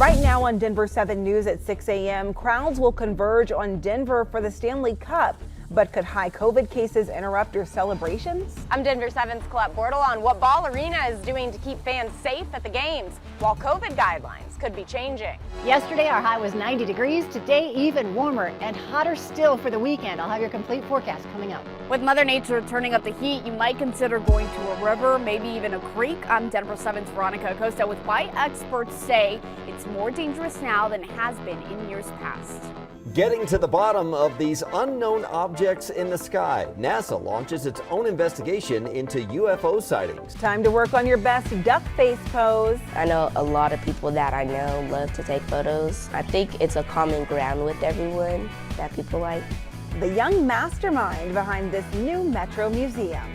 Right now on Denver 7 News at 6 a.m., crowds will converge on Denver for the Stanley Cup. But could high COVID cases interrupt your celebrations? I'm Denver 7's Colette Bortle on what Ball Arena is doing to keep fans safe at the games, while COVID guidelines could be changing. Yesterday, our high was 90 degrees. Today, even warmer and hotter still for the weekend. I'll have your complete forecast coming up. With Mother Nature turning up the heat, you might consider going to a river, maybe even a creek. I'm Denver 7's Veronica Acosta with why experts say it's more dangerous now than it has been in years past. Getting to the bottom of these unknown objects in the sky, NASA launches its own investigation into UFO sightings. Time to work on your best duck face pose. I know a lot of people that I know love to take photos. I think it's a common ground with everyone that people like. The young mastermind behind this new Metro Museum.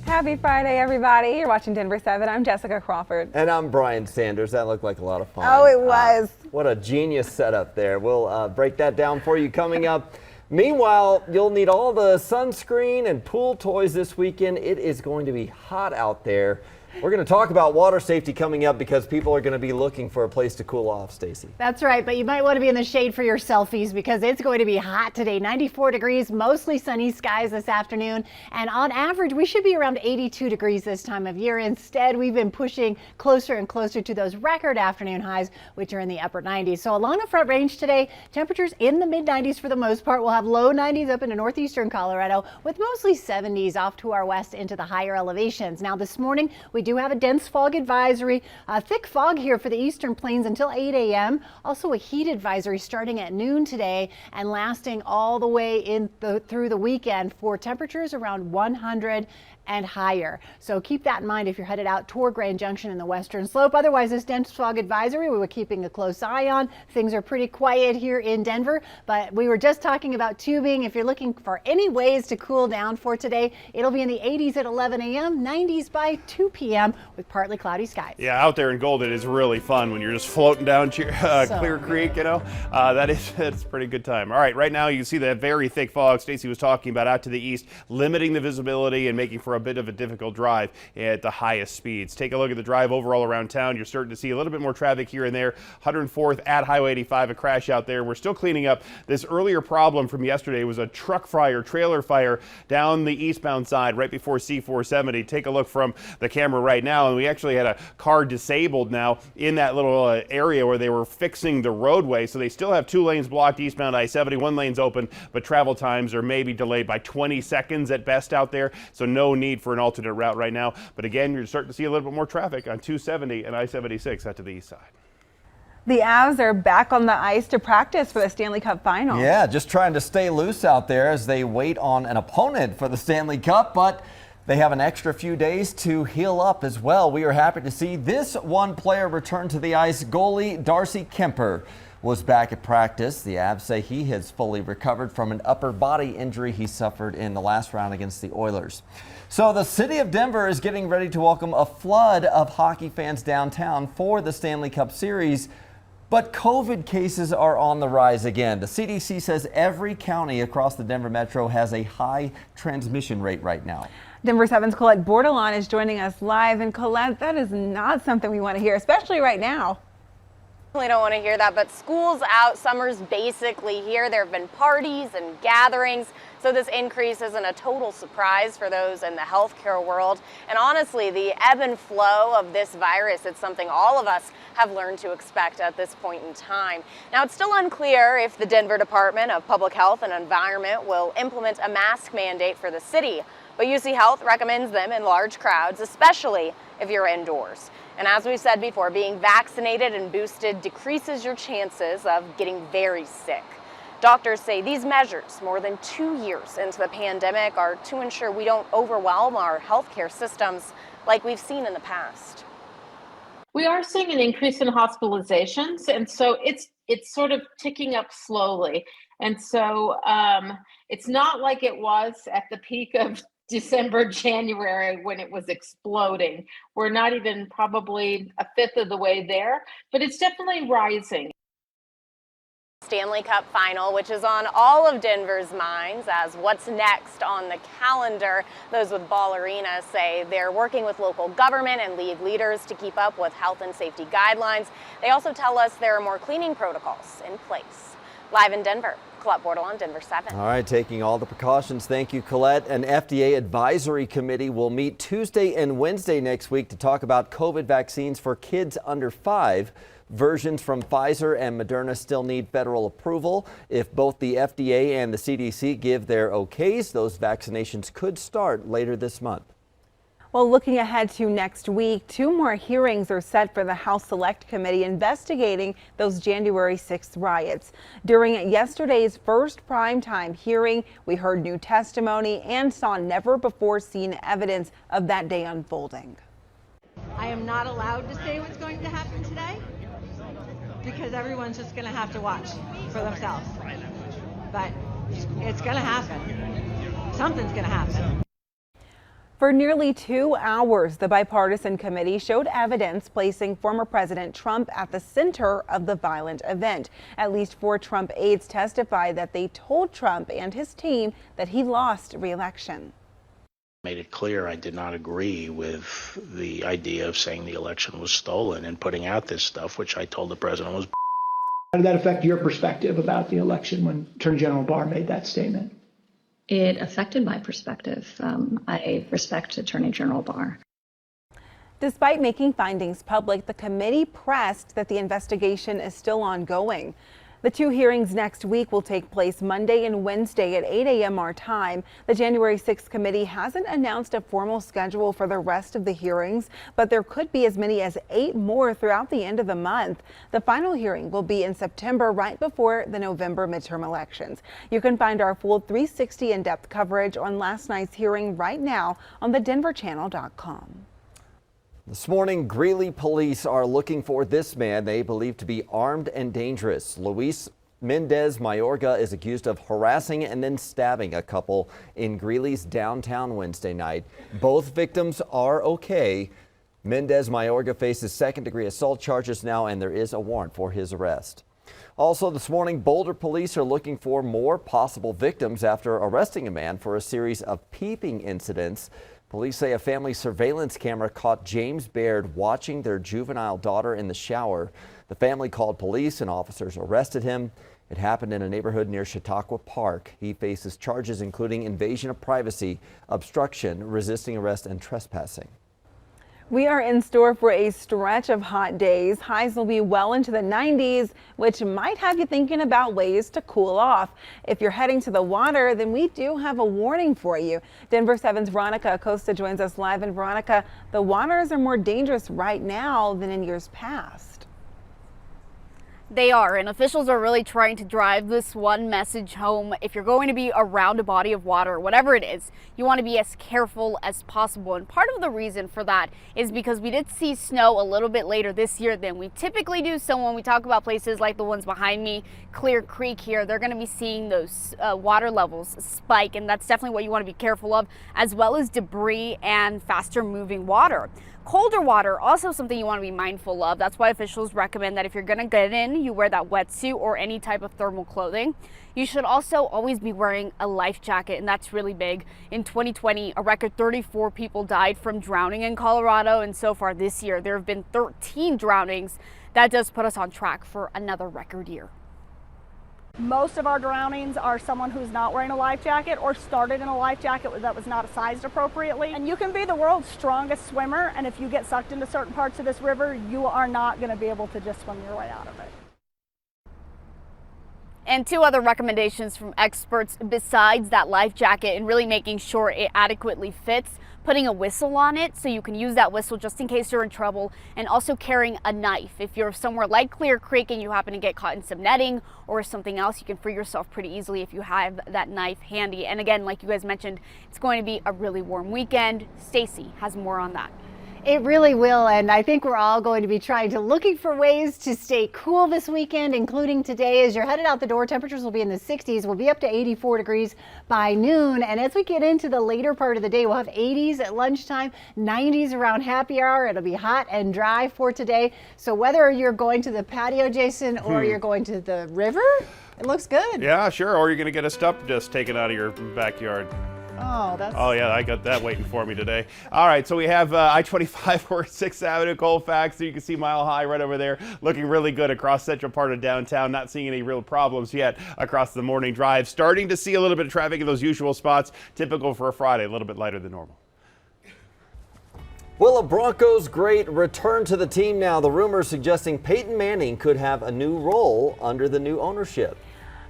Happy Friday, everybody. You're watching Denver 7. I'm Jessica Crawford. And I'm Brian Sanders. That looked like a lot of fun. Oh, it was. What a genius setup there. We'll break that down for you coming up. Meanwhile, you'll need all the sunscreen and pool toys this weekend. It is going to be hot out there. We're going to talk about water safety coming up because people are going to be looking for a place to cool off, Stacy. That's right, but you might want to be in the shade for your selfies because it's going to be hot today. 94 degrees, mostly sunny skies this afternoon. And on average, we should be around 82 degrees this time of year. Instead, we've been pushing closer and closer to those record afternoon highs, which are in the upper 90s. So along the Front Range today, temperatures in the mid 90s for the most part. We'll have low 90s up into northeastern Colorado with mostly 70s off to our west into the higher elevations. Now this morning, we do have a dense fog advisory, thick fog here for the eastern plains until 8 a.m. Also a heat advisory starting at noon today and lasting all the way through the weekend for temperatures around 100 and higher. So keep that in mind if you're headed out toward Grand Junction in the western slope. Otherwise, this dense fog advisory we were keeping a close eye on. Things are pretty quiet here in Denver, but we were just talking about tubing. If you're looking for any ways to cool down for today, it'll be in the 80s at 11 a.m., 90s by 2 p.m. with partly cloudy skies. Yeah, out there in Golden is really fun when you're just floating down Clear Creek, you know. It's a pretty good time. All right, right now you see that very thick fog Stacy was talking about out to the east, limiting the visibility and making for a bit of a difficult drive at the highest speeds. Take a look at the drive overall around town. You're starting to see a little bit more traffic here and there. 104th at Highway 85, a crash out there. We're still cleaning up this earlier problem from yesterday. It was a truck fire, trailer fire down the eastbound side right before C470. Take a look from the camera right now, and we actually had a car disabled now in that little area where they were fixing the roadway. So they still have 2 lanes blocked eastbound I-70. 1 lane's open, but travel times are maybe delayed by 20 seconds at best out there. So no need for an alternate route right now. But again, you're starting to see a little bit more traffic on 270 and I-76 out to the east side. The Avs are back on the ice to practice for the Stanley Cup final. Yeah, just trying to stay loose out there as they wait on an opponent for the Stanley Cup, but they have an extra few days to heal up as well. We are happy to see this one player return to the ice. Goalie Darcy Kemper was back at practice. The Avs say he has fully recovered from an upper body injury he suffered in the last round against the Oilers. So the city of Denver is getting ready to welcome a flood of hockey fans downtown for the Stanley Cup Series. But COVID cases are on the rise again. The CDC says every county across the Denver metro has a high transmission rate right now. Denver 7's Colette Bordelon is joining us live. And Colette, that is not something we want to hear, especially right now. We don't want to hear that, but school's out, summer's basically here. There have been parties and gatherings, so this increase isn't a total surprise for those in the healthcare world. And honestly, the ebb and flow of this virus, it's something all of us have learned to expect at this point in time. Now, it's still unclear if the Denver Department of Public Health and Environment will implement a mask mandate for the city, but UC Health recommends them in large crowds, especially if you're indoors. And as we said before, being vaccinated and boosted decreases your chances of getting very sick. Doctors say these measures, more than 2 years into the pandemic, are to ensure we don't overwhelm our healthcare systems like we've seen in the past. We are seeing an increase in hospitalizations, and so it's sort of ticking up slowly. And so it's not like it was at the peak of December, January, when it was exploding. We're not even probably a fifth of the way there, but it's definitely rising. Stanley Cup final, which is on all of Denver's minds as what's next on the calendar. Those with Ball Arena say they're working with local government and league leaders to keep up with health and safety guidelines. They also tell us there are more cleaning protocols in place. Live in Denver, Colette Bortle on Denver 7. All right, taking all the precautions. Thank you, Colette. An FDA advisory committee will meet Tuesday and Wednesday next week to talk about COVID vaccines for kids under 5. Versions from Pfizer and Moderna still need federal approval. If both the FDA and the CDC give their okays, those vaccinations could start later this month. Well, looking ahead to next week, 2 more hearings are set for the House Select Committee investigating those January 6th riots. During yesterday's first primetime hearing, we heard new testimony and saw never before seen evidence of that day unfolding. I am not allowed to say what's going to happen today because everyone's just going to have to watch for themselves. But it's going to happen. Something's going to happen. For nearly 2 hours, the bipartisan committee showed evidence placing former President Trump at the center of the violent event. At least 4 Trump aides testified that they told Trump and his team that he lost re-election. Made it clear I did not agree with the idea of saying the election was stolen and putting out this stuff, which I told the president was. How did that affect your perspective about the election when Attorney General Barr made that statement? It affected my perspective. I respect Attorney General Barr. Despite making findings public, the committee pressed that the investigation is still ongoing. The 2 hearings next week will take place Monday and Wednesday at 8 a.m. our time. The January 6th committee hasn't announced a formal schedule for the rest of the hearings, but there could be as many as 8 more throughout the end of the month. The final hearing will be in September, right before the November midterm elections. You can find our full 360 in-depth coverage on last night's hearing right now on thedenverchannel.com. This morning, Greeley police are looking for this man they believe to be armed and dangerous. Luis Mendez Mayorga is accused of harassing and then stabbing a couple in Greeley's downtown Wednesday night. Both victims are okay. Mendez Mayorga faces second-degree assault charges now, and there is a warrant for his arrest. Also this morning, Boulder police are looking for more possible victims after arresting a man for a series of peeping incidents. Police say a family surveillance camera caught James Baird watching their juvenile daughter in the shower. The family called police and officers arrested him. It happened in a neighborhood near Chautauqua Park. He faces charges including invasion of privacy, obstruction, resisting arrest, and trespassing. We are in store for a stretch of hot days. Highs will be well into the 90s, which might have you thinking about ways to cool off. If you're heading to the water, then we do have a warning for you. Denver 7's Veronica Acosta joins us live. And Veronica, the waters are more dangerous right now than in years past. They are, and officials are really trying to drive this one message home. If you're going to be around a body of water, whatever it is, you want to be as careful as possible. And part of the reason for that is because we did see snow a little bit later this year than we typically do. So when we talk about places like the ones behind me, Clear Creek here, they're going to be seeing those water levels spike. And that's definitely what you want to be careful of, as well as debris and faster moving water. Colder water, also something you want to be mindful of. That's why officials recommend that if you're going to get in, you wear that wetsuit or any type of thermal clothing. You should also always be wearing a life jacket, and that's really big. In 2020, a record 34 people died from drowning in Colorado, and so far this year, there have been 13 drownings. That does put us on track for another record year. Most of our drownings are someone who's not wearing a life jacket or started in a life jacket that was not sized appropriately. And you can be the world's strongest swimmer, and if you get sucked into certain parts of this river, you are not going to be able to just swim your way out of it. And 2 other recommendations from experts besides that life jacket and really making sure it adequately fits: putting a whistle on it so you can use that whistle just in case you're in trouble, and also carrying a knife. If you're somewhere like Clear Creek and you happen to get caught in some netting or something else, you can free yourself pretty easily if you have that knife handy. And again, like you guys mentioned, it's going to be a really warm weekend. Stacy has more on that. It really will, and I think we're all going to be looking for ways to stay cool this weekend, including today. As you're headed out the door, temperatures will be in the 60s. We'll be up to 84 degrees by noon, and as we get into the later part of the day, we'll have 80s at lunchtime, 90s around happy hour. It'll be hot and dry for today. So whether you're going to the patio, Jason, or you're going to the river, it looks good. Yeah, sure. Or you're going to get a stump just taken out of your backyard. Oh, yeah, I got that waiting for me today. All right, so we have I-25 or 6th Avenue, Colfax. So you can see Mile High right over there, looking really good across central part of downtown. Not seeing any real problems yet across the morning drive. Starting to see a little bit of traffic in those usual spots, typical for a Friday, a little bit lighter than normal. Will a Broncos great return to the team now? The rumors suggesting Peyton Manning could have a new role under the new ownership.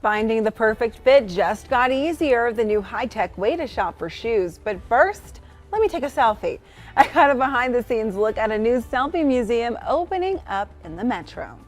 Finding the perfect fit just got easier. The new high-tech way to shop for shoes. But first, let me take a selfie. I got a behind-the-scenes look at a new selfie museum opening up in the Metro.